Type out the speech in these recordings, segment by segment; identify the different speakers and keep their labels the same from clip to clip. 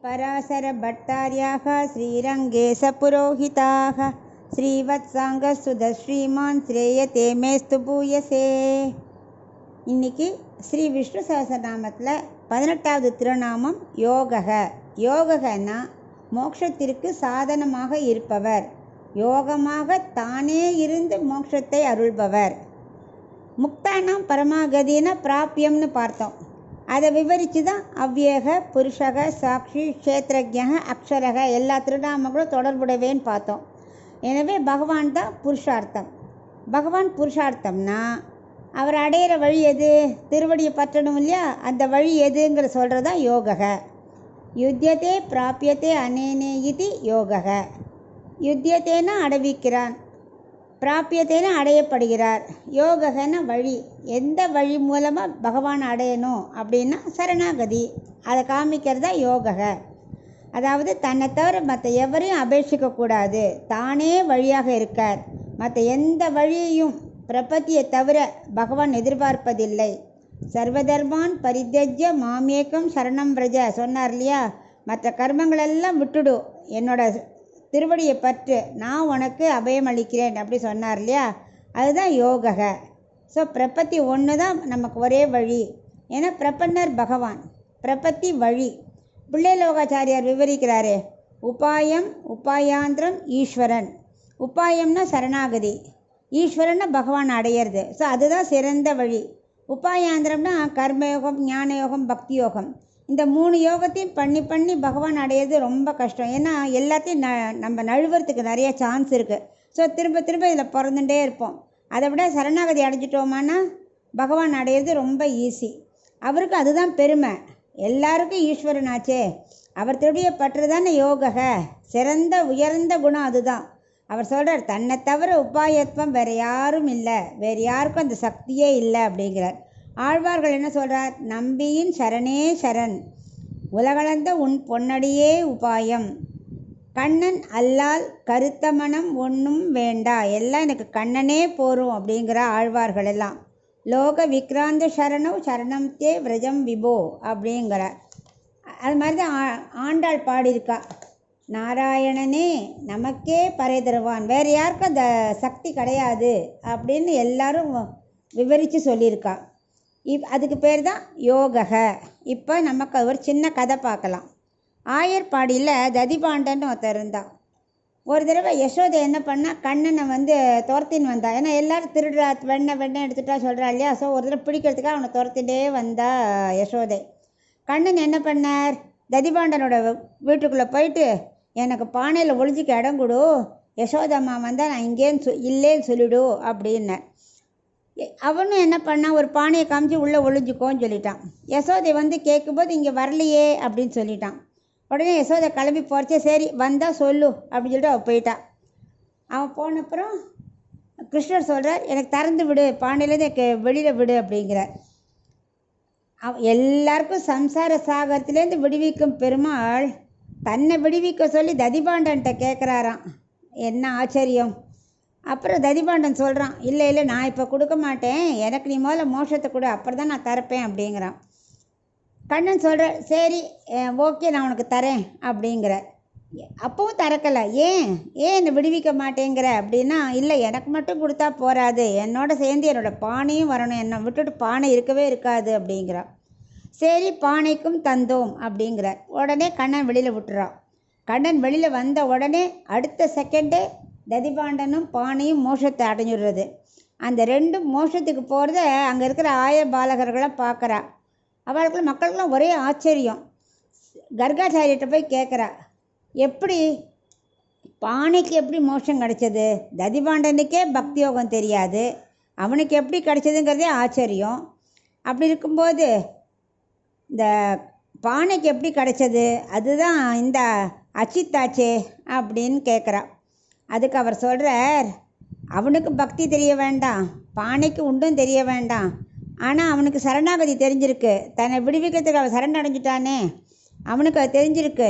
Speaker 1: पराशरभट्टार्याः श्रीरङ्गेशपुरोहिताः श्रीवत्साङ्गसुधश्रीमान् श्रेयते मेस्तु பூயசே. இன்னைக்கு ஸ்ரீ விஷ்ணு சஹஸ்ரநாமத்தில் 18வது திருநாமம் யோகக. யோககன்னா மோட்சத்திற்கு சாதனமாக இருப்பவர், யோகமாக தானே இருந்து மோட்சத்தை அருள்பவர். முக்தானாம் பரமாகதினா பிராபியம்னு பார்த்தோம். அதை விவரித்து தான் அவ்யேக, புருஷக, சாட்சி, க்ஷேத்ரஜ்ஞ, அக்ஷரக எல்லா திருநாமங்களும் தொடர்புடையவேன்னு பார்த்தோம். எனவே பகவான் தான் புருஷார்த்தம். பகவான் புருஷார்த்தம்னா அவர் அடையிற வழி எது? திருவடியை பற்றணும் இல்லையா, அந்த வழி எதுங்கிற சொல்கிறது தான் யோகக. யுத்தியத்தே பிராபியத்தே அனேனே இது யோகக. யுத்தியத்தேனா அடைவிக்கிறான், பிராபியத்தேனா அடையப்படுகிறார், யோககன வழி. எந்த வழி மூலமாக பகவான் அடையணும் அப்படின்னா சரணாகதி, அதை காமிக்கிறதா யோகக. அதாவது தன்னை தவிர மற்ற எவரையும் அபேட்சிக்கக்கூடாது, தானே வழியாக இருக்கார். மற்ற எந்த வழியையும் பிரபத்தியை தவிர பகவான் எதிர்பார்ப்பதில்லை. சர்வதர்மான் பரித்யஜ்ய மாமேக்கம் சரணம் பிரஜ சொன்னார் இல்லையா. மற்ற கர்மங்களெல்லாம் விட்டுடு, என்னோட திருவடியை பற்று, நான் உனக்கு அபயம் அளிக்கிறேன் அப்படி சொன்னார் இல்லையா. அதுதான் யோகக. ஸோ பிரபத்தி ஒன்று தான் நமக்கு ஒரே வழி. ஏன்னா பிரபன்னர் பகவான், பிரபத்தி வழி. பிள்ளைலோகாச்சாரியார் விவரிக்கிறாரே, உபாயம் உபாயாந்திரம் ஈஸ்வரன். உபாயம்னா சரணாகதி, ஈஸ்வரனை பகவான் அடையிறது. ஸோ அதுதான் சிறந்த வழி. உபாயாந்திரம்னா கர்மயோகம், ஞான யோகம், பக்தி யோகம். இந்த 3 யோகத்தையும் பண்ணி பகவான் அடையிறது ரொம்ப கஷ்டம். ஏன்னா எல்லாத்தையும் நம்ம நழுவுறதுக்கு நிறைய சான்ஸ் இருக்குது. ஸோ திரும்ப இதில் பிறந்துட்டே இருப்போம். அதை விட சரணாகதி அடைஞ்சிட்டோமானா பகவான் அடையிறது ரொம்ப ஈஸி. அவருக்கு அதுதான் பெருமை. எல்லாருக்கும் ஈஸ்வரன் ஆச்சே, அவர் திருடிய பற்று தானே யோகக. சிறந்த உயர்ந்த குணம் அதுதான். அவர் சொல்கிறார், தன்னை தவிர உபாயத்துவம் வேறு யாரும் இல்லை, வேறு யாருக்கும் அந்த சக்தியே இல்லை அப்படிங்கிறார். ஆழ்வார்கள் என்ன சொல்கிறார்? நம்பியின் சரணே சரண், உலகளந்த உன் பொன்னடியே உபாயம், கண்ணன் அல்லால் கருத்த மனம் ஒன்றும் வேண்டா, எல்லாம் எனக்கு கண்ணனே போரும் அப்படிங்கிற ஆழ்வார்கள் எல்லாம். லோக விக்ராந்த சரணம் சரணம் தே விரஜம் விபோ அப்படிங்கிறார். அது மாதிரி தான் ஆண்டாள் பாடியிருக்கா, நாராயணனே நமக்கே பறை தருவான், வேறு யாருக்கும் அந்த சக்தி கிடையாது அப்படின்னு எல்லாரும் விவரித்து சொல்லியிருக்கா. அதுக்கு பேர் தான் யோகக. இப்போ நமக்கு ஒரு சின்ன கதை பார்க்கலாம். ஆயர்பாடியில் ததிபாண்டன் ஒருத்தர் இருந்தான். ஒரு தடவை யசோதை என்ன பண்ணால், கண்ணனை துரத்தின்னு வந்தா. ஏன்னா எல்லோரும் திருடுறா, வெண்ணெய் எடுத்துட்டா சொல்கிறா இல்லையா. ஸோ ஒரு தடவை பிடிக்கிறதுக்காக அவனை துரத்திட்டே வந்தா யசோதை. கண்ணன் என்ன பண்ணார்? ததிபாண்டனோட வீட்டுக்குள்ளே போயிட்டு, எனக்கு பானையில் ஒளிஞ்சிக்க இடம் கொடு, யசோதம்மா வந்தால் நான் இங்கேன்னு இல்லேன்னு சொல்லிடு அப்படின்னார். அவனும் என்ன பண்ணான், ஒரு பானையை காமிச்சு உள்ளே ஒளிஞ்சிக்கோன்னு சொல்லிட்டான். யசோதை கேட்கும்போது இங்கே வரலையே அப்படின்னு சொல்லிட்டான். உடனே யசோதை கிளம்பி போகிறச்சே, சரி வந்தால் சொல்லு அப்படின்னு சொல்லிட்டு அவள் போயிட்டான். அவன் போனப்புறம் கிருஷ்ணர் சொல்கிறார், எனக்கு திறந்து விடு, பானையிலேருந்து எனக்கு வெளியில் விடு அப்படிங்கிறார். எல்லாருக்கும் சம்சார சாகரத்துலேருந்து விடுவிக்கும் பெருமாள் தன்னை விடுவிக்க சொல்லி ததிபாண்டன்ட்ட கேட்குறாராம். என்ன ஆச்சரியம். அப்புறம் ததிபாண்டன் சொல்கிறான், இல்லை நான் இப்போ கொடுக்க மாட்டேன், எனக்கு நீ முதல்ல மோட்சத்தை கொடு, அப்புறம் தான் நான் தரப்பேன் அப்படிங்கிறான். கண்ணன் சொல்கிற, சரி ஓகே நான் உனக்கு தரேன் அப்படிங்கிற. அப்பவும் திறக்கலை. ஏன் என்னை விடுவிக்க மாட்டேங்கிற அப்படின்னா, இல்லை எனக்கு மட்டும் கொடுத்தா போகாது, என்னோட சேர்ந்து என்னோடய பானையும் வரணும், என்னை விட்டுட்டு பானை இருக்கவே இருக்காது அப்படிங்கிறான். சரி பானைக்கும் தந்தோம் அப்படிங்கிறார். உடனே கண்ணன் வெளியில் விட்டுறான். கண்ணன் வெளியில் வந்த உடனே அடுத்த செகண்டே ததிபாண்டனும் பானையும் மோட்சத்தை அடைஞ்சிடுறது. அந்த 2 மோட்சத்துக்கு போகிறத அங்கே இருக்கிற பாலகர்களை பார்க்குறா. அவளுக்குள்ள மக்களுக்கெல்லாம் ஒரே ஆச்சரியம். கர்காச்சாரியர்கிட்ட போய் கேட்குறா, எப்படி பானைக்கு எப்படி மோட்சம் கிடைச்சது? ததிபாண்டனுக்கே பக்தி யோகம் தெரியாது, அவனுக்கு எப்படி கிடைச்சதுங்கிறதே ஆச்சரியம். அப்படி இருக்கும்போது இந்த பானைக்கு எப்படி கிடைச்சது? அதுதான் இந்த அச்சித்தாச்சே அப்படின்னு கேட்குறா. அதுக்கு அவர் சொல்கிறார், அவனுக்கு பக்தி தெரிய வேண்டாம், பானைக்கு உண்டும் தெரிய வேண்டாம், ஆனால் அவனுக்கு சரணாகதி தெரிஞ்சிருக்கு, தன்னை விடுவிக்கிறதுக்கு அவன் சரணடைஞ்சிட்டானே, அவனுக்கு அது தெரிஞ்சிருக்கு.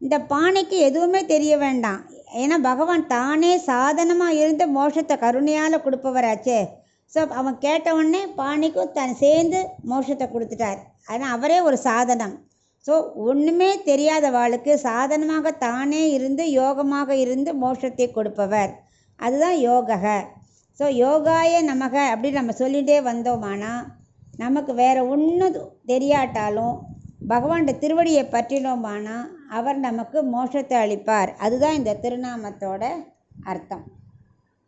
Speaker 1: இந்த பானைக்கு எதுவுமே தெரிய வேண்டாம், ஏன்னா பகவான் தானே சாதனமாக இருந்து மோட்சத்தை கருணையால் கொடுப்பவராச்சே. ஸோ அவன் கேட்டவுடனே பானைக்கும் தன் சேர்ந்து மோட்சத்தை கொடுத்துட்டார். ஆனால் அவரே ஒரு சாதனம். ஸோ ஒன்றுமே தெரியாதவாளுக்கு சாதனமாக தானே இருந்து யோகமாக இருந்து மோட்சத்தை கொடுப்பவர், அதுதான் யோகக. ஸோ யோகாய நமக அப்படின்னு நம்ம சொல்லிகிட்டே வந்தோமானா நமக்கு வேறு ஒன்றும் தெரியாட்டாலும் பகவான்கிட்ட திருவடியை பற்றினோமானா அவர் நமக்கு மோட்சத்தை அளிப்பார். அதுதான் இந்த திருநாமத்தோட அர்த்தம்.